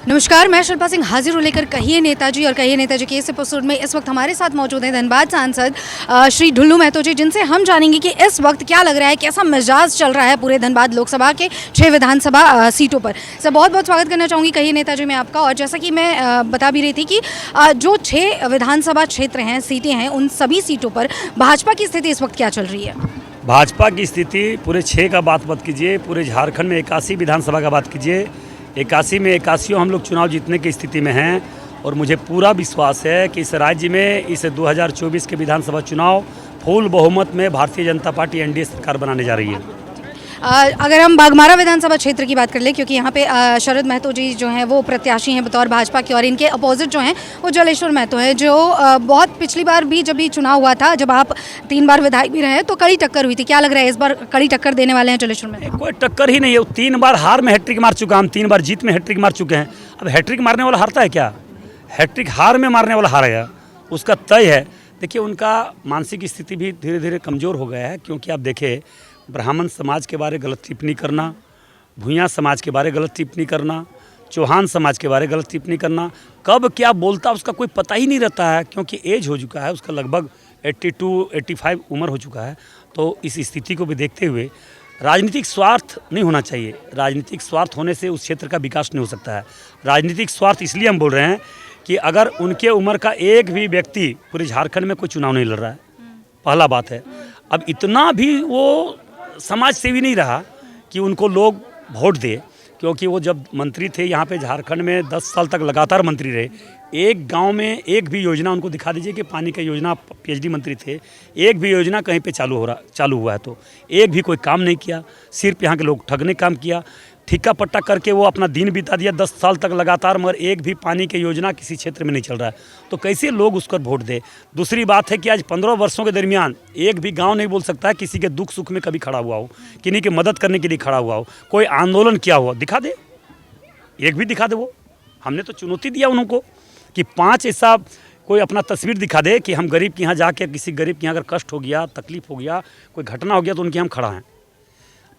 नमस्कार, मैं शिल्पा सिंह हाजिर हूँ लेकर कहिए नेताजी और कहिए नेताजी के इस एपिसोड में इस वक्त हमारे साथ मौजूद हैं धनबाद सांसद श्री ढुल्लू महतो जी, जिनसे हम जानेंगे कि इस वक्त क्या लग रहा है, कैसा मिजाज चल रहा है पूरे धनबाद लोकसभा के 6 विधानसभा सीटों पर। सर, बहुत बहुत स्वागत करना चाहूँगी कहिए नेताजी में आपका। और जैसा कि मैं बता भी रही थी कि जो 6 विधानसभा क्षेत्र हैं, सीटें हैं, उन सभी सीटों पर भाजपा की स्थिति इस वक्त क्या चल रही है? भाजपा की स्थिति पूरे 6 का बात मत कीजिए, पूरे झारखंड में 81 विधानसभा का बात कीजिए। 81 में 81 हम लोग चुनाव जीतने की स्थिति में हैं और मुझे पूरा विश्वास है कि इस राज्य में इस 2024 के विधानसभा चुनाव फुल बहुमत में भारतीय जनता पार्टी एनडीए सरकार बनाने जा रही है। अगर हम बाघमारा विधानसभा क्षेत्र की बात कर ले, क्योंकि यहाँ पे शरद महतो जी जो हैं वो प्रत्याशी हैं बतौर भाजपा के, और इनके अपोजिट जो हैं वो जलेश्वर महतो हैं, जो बहुत पिछली बार भी जब भी चुनाव हुआ था, जब आप 3 बार विधायक भी रहे, तो कड़ी टक्कर हुई थी। क्या लग रहा है इस बार कड़ी टक्कर देने वाले हैं जलेश्वर महतो? कोई टक्कर ही नहीं है। 3 बार हार में हैट्रिक मार चुका, हम 3 बार जीत में हैट्रिक मार चुके हैं। अब हैट्रिक मारने वाला हारता है क्या? हैट्रिक हार में मारने वाला हारेगा, उसका तय है। देखिए, उनका मानसिक स्थिति भी धीरे धीरे कमज़ोर हो गया है, क्योंकि आप देखें ब्राह्मण समाज के बारे गलत टिप्पणी करना, भूया समाज के बारे गलत टिप्पणी करना, चौहान समाज के बारे गलत टिप्पणी करना, कब क्या बोलता उसका कोई पता ही नहीं रहता है, क्योंकि एज हो चुका है उसका, लगभग 82-85 उम्र हो चुका है। तो इस स्थिति को भी देखते हुए राजनीतिक स्वार्थ नहीं होना चाहिए। राजनीतिक स्वार्थ होने से उस क्षेत्र का विकास नहीं हो सकता है। राजनीतिक स्वार्थ इसलिए हम बोल रहे हैं कि अगर उनके उम्र का एक भी व्यक्ति पूरे झारखंड में कोई चुनाव नहीं लड़ रहा है, पहला बात है। अब इतना भी वो समाज सेवी नहीं रहा कि उनको लोग वोट दे, क्योंकि वो जब मंत्री थे यहाँ पे झारखंड में 10 साल तक लगातार मंत्री रहे। एक गांव में एक भी योजना उनको दिखा दीजिए कि पानी का योजना, पीएचडी मंत्री थे, एक भी योजना कहीं पे चालू हुआ है तो एक भी कोई काम नहीं किया। सिर्फ यहाँ के लोग ठगने काम किया, ठिक्का पट्टा करके वो अपना दिन बिता दिया 10 साल तक लगातार, मगर एक भी पानी की योजना किसी क्षेत्र में नहीं चल रहा है। तो कैसे लोग उस पर वोट दे? दूसरी बात है कि आज 15 वर्षों के दरमियान एक भी गांव नहीं बोल सकता है किसी के दुख सुख में कभी खड़ा हुआ हो, किन्हीं की मदद करने के लिए खड़ा हुआ हो, कोई आंदोलन किया हुआ दिखा दे, एक भी दिखा दे। वो हमने तो चुनौती दिया उनको कि 5 ऐसा कोई अपना तस्वीर दिखा दे कि हम गरीब के यहाँ जाके, किसी गरीब के यहाँ अगर कष्ट हो गया, तकलीफ हो गया, कोई घटना हो गया तो उनके हम खड़ा हैं।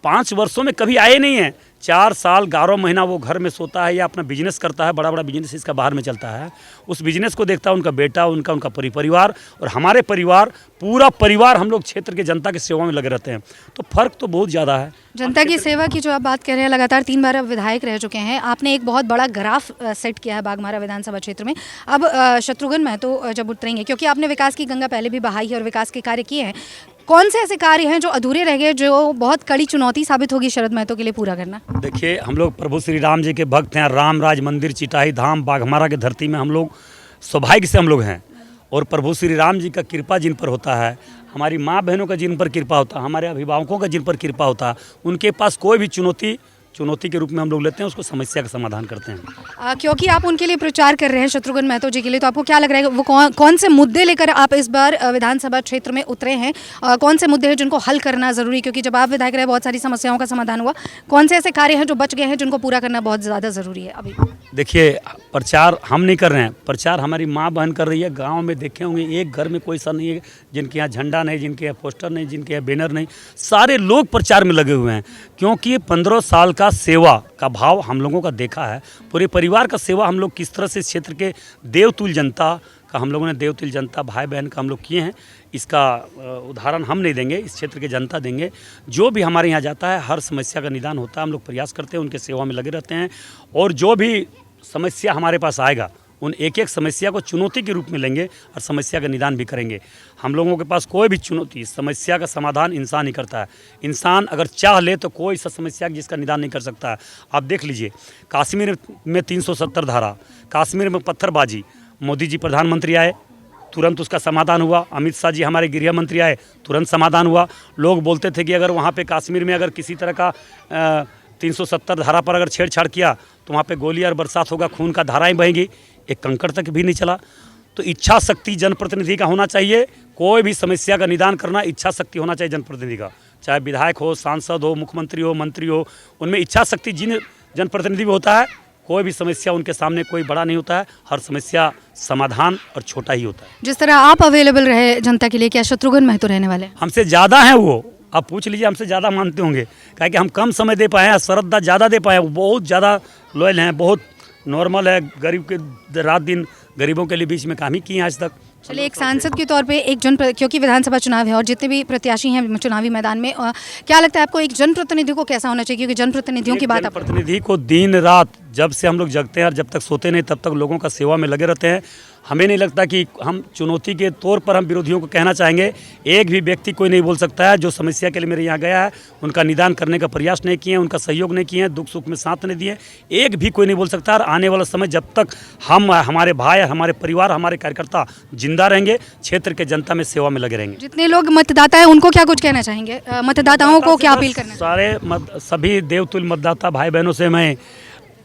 5 वर्षों में कभी आए नहीं हैं। 4 साल 11 महीना वो घर में सोता है या अपना बिजनेस करता है, बड़ा बड़ा बिजनेस इसका बाहर में चलता है। उस बिजनेस को देखता है उनका बेटा, उनका परिवार, और हमारे परिवार, पूरा परिवार हम लोग क्षेत्र के जनता की सेवा में लगे रहते हैं। तो फर्क तो बहुत ज़्यादा है। जनता की सेवा की जो आप बात कर रहे हैं, लगातार 3 बार अब विधायक रह चुके हैं, आपने एक बहुत बड़ा ग्राफ सेट किया है बाघमारा विधानसभा क्षेत्र में। अब शत्रुघ्न महतो जब उतरेंगे, क्योंकि आपने विकास की गंगा पहले भी बहाई है और विकास के कार्य किए हैं, कौन से ऐसे कार्य हैं जो अधूरे रह गए, जो बहुत कड़ी चुनौती साबित होगी शरद महतो के लिए पूरा करना? देखिए, हम लोग प्रभु श्री राम जी के भक्त हैं। राम राज मंदिर, चिटाही धाम, बाघमारा की धरती में हम लोग सौभाग्य से हम लोग हैं, और प्रभु श्री राम जी का कृपा जिन पर होता है, हमारी माँ बहनों का जिन पर कृपा होता है, हमारे अभिभावकों का जिन पर कृपा होता है, उनके पास कोई भी चुनौती के रूप में हम लोग लेते हैं, उसको समस्या का समाधान करते हैं। क्योंकि आप उनके लिए प्रचार कर रहे हैं शत्रुघ्न महतो जी के लिए, तो आपको क्या लग रहा है वो कौन से मुद्दे लेकर आप इस बार विधानसभा क्षेत्र में उतरे हैं? कौन से मुद्दे हैं जिनको हल करना ज़रूरी, क्योंकि जब आप विधायक रहे बहुत सारी समस्याओं का समाधान हुआ, कौन से ऐसे कार्य हैं जो बच गए हैं जिनको पूरा करना बहुत ज़्यादा ज़रूरी है अभी? देखिए, प्रचार हम नहीं कर रहे हैं, प्रचार हमारी माँ बहन कर रही है। गाँव में देखे होंगे, एक घर में कोई सा नहीं है जिनके यहाँ झंडा नहीं, जिनके यहाँ पोस्टर नहीं, जिनके यहाँ बैनर नहीं, सारे लोग प्रचार में लगे हुए हैं। क्योंकि 15 साल का सेवा का भाव हम लोगों का देखा है, पूरे परिवार का सेवा हम लोग किस तरह से इस क्षेत्र के देवतुल्य जनता का, हम लोगों ने देवतुल्य जनता भाई बहन का हम लोग किए हैं। इसका उदाहरण हम नहीं देंगे, इस क्षेत्र के जनता देंगे। जो भी हमारे यहाँ जाता है, हर समस्या का निदान होता है, हम लोग प्रयास करते हैं, उनके सेवा में लगे रहते हैं, और जो भी समस्या हमारे पास आएगा उन एक एक समस्या को चुनौती के रूप में लेंगे और समस्या का निदान भी करेंगे। हम लोगों के पास कोई भी चुनौती, समस्या का समाधान इंसान ही करता है। इंसान अगर चाह ले तो कोई सा समस्या जिसका निदान नहीं कर सकता है। आप देख लीजिए, कश्मीर में 370 धारा, कश्मीर में पत्थरबाजी, मोदी जी प्रधानमंत्री आए, तुरंत उसका समाधान हुआ। अमित शाह जी हमारे गृह मंत्री आए, तुरंत समाधान हुआ। लोग बोलते थे कि अगर वहाँ पे कश्मीर में अगर किसी तरह का 370 धारा पर अगर छेड़छाड़ किया तो वहाँ पे गोली और बरसात होगा, खून का धाराएं बहेंगी। एक कंकड़ तक भी नहीं चला। तो इच्छा शक्ति जनप्रतिनिधि का होना चाहिए। कोई भी समस्या का निदान करना इच्छा शक्ति होना चाहिए जनप्रतिनिधि का, चाहे विधायक हो, सांसद हो, मुख्यमंत्री हो, मंत्री हो, उनमें इच्छा शक्ति जिन जनप्रतिनिधि में होता है, कोई भी समस्या उनके सामने कोई बड़ा नहीं होता है। हर समस्या समाधान और छोटा ही होता है। जिस तरह आप अवेलेबल रहे जनता के लिए, क्या शत्रुघ्न महतो रहने वाले? हमसे ज़्यादा हैं वो, आप पूछ लीजिए, हमसे ज़्यादा मानते होंगे, क्या कि हम कम समय दे पाए हैं, श्रद्धा ज़्यादा दे पाए हैं। वो बहुत ज़्यादा लॉयल हैं, बहुत नॉर्मल है, गरीब के रात दिन गरीबों के लिए बीच में काम ही किए हैं आज तक। चलिए, एक सांसद के तौर पे एक क्योंकि विधानसभा चुनाव है और जितने भी प्रत्याशी हैं चुनावी मैदान में, क्या लगता है आपको एक जनप्रतिनिधि को कैसा होना चाहिए? क्योंकि जनप्रतिनिधियों की बात आप प्रतिनिधि को दिन रात जब से हम लोग जगते हैं और जब तक सोते नहीं तब तक लोगों का सेवा में लगे रहते हैं। हमें नहीं लगता कि हम चुनौती के तौर पर हम विरोधियों को कहना चाहेंगे, एक भी व्यक्ति कोई नहीं बोल सकता है जो समस्या के लिए मेरे यहाँ गया है उनका निदान करने का प्रयास नहीं किए, उनका सहयोग नहीं किए, दुख सुख में साथ नहीं दिए, एक भी कोई नहीं बोल सकता। और आने वाला समय जब तक हम, हमारे भाई, हमारे परिवार, हमारे कार्यकर्ता जिंदा रहेंगे, क्षेत्र के जनता में सेवा में लगे रहेंगे। जितने लोग मतदाता हैं उनको क्या कुछ कहना चाहेंगे? मतदाताओं को क्या अपील करना? सारे सभी देवतुल्य मतदाता भाई बहनों से मैं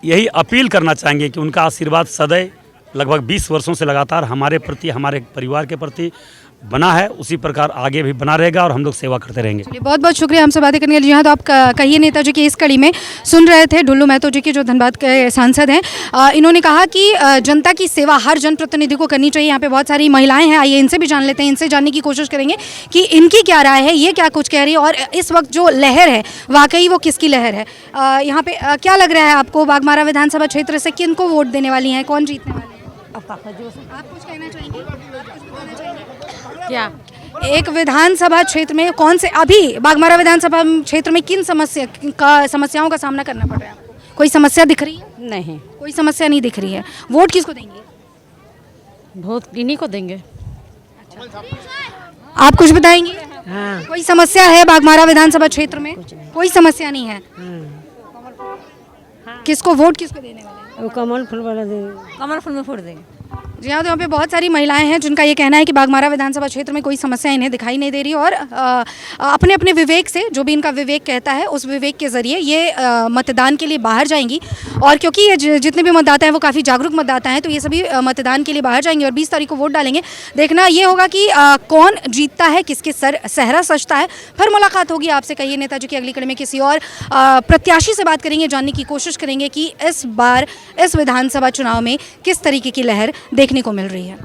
यही अपील करना चाहेंगे कि उनका आशीर्वाद सदैव लगभग 20 वर्षों से लगातार हमारे प्रति, हमारे परिवार के प्रति बना है, उसी प्रकार आगे भी बना रहेगा और हम लोग सेवा करते रहेंगे। बहुत बहुत शुक्रिया हमसे बातें करने के लिए। जी हाँ, तो आप कहिए नेताजी की इस कड़ी में सुन रहे थे ढुल्लू महतो जी की, जो धनबाद के सांसद हैं। इन्होंने कहा कि जनता की सेवा हर जनप्रतिनिधि को करनी चाहिए। यहाँ पे बहुत सारी महिलाएं हैं, आइए इनसे भी जान लेते हैं, इनसे जानने की कोशिश करेंगे कि इनकी क्या राय है, ये क्या कुछ कह रही है और इस वक्त जो लहर है वाकई वो किसकी लहर है। यहाँ पे क्या लग रहा है आपको, बाघमारा विधानसभा क्षेत्र से किन को वोट देने वाली हैं, कौन जीतने वाले हैं? आप कुछ कहना चाहेंगे? आप कुछ बताना चाहेंगे? क्या एक विधानसभा क्षेत्र में कौन से, अभी बाघमारा विधानसभा क्षेत्र में किन समस्याओं का सामना करना पड़ रहा है आपको? कोई समस्या दिख रही है? नहीं, कोई समस्या नहीं दिख रही है। वोट किसको देंगे? वोट इन्हीं को देंगे। आप कुछ बताएंगे? हाँ, कोई समस्या है बाघमारा विधानसभा क्षेत्र में? कोई समस्या नहीं है। किसको देने वाले हैं? वो कमल फूल वाला देंगे, कमल फूल में फोड़ देंगे। जी हाँ, तो यहाँ पे बहुत सारी महिलाएं हैं जिनका ये कहना है कि बाघमारा विधानसभा क्षेत्र में कोई समस्या इन्हें दिखाई नहीं दे रही और अपने अपने विवेक से, जो भी इनका विवेक कहता है उस विवेक के ज़रिए ये मतदान के लिए बाहर जाएंगी। और क्योंकि ये जितने भी मतदाता हैं वो काफ़ी जागरूक मतदाता हैं, तो ये सभी मतदान के लिए बाहर जाएंगे और 20 तारीख को वोट डालेंगे। देखना ये होगा कि कौन जीतता है, किसके सहरा सजता है। फिर मुलाकात होगी आपसे कहिए नेताजी की अगली कड़ी में किसी और प्रत्याशी से बात करेंगे, जानने की कोशिश करेंगे कि इस बार इस विधानसभा चुनाव में किस तरीके की लहर देखने को मिल रही है।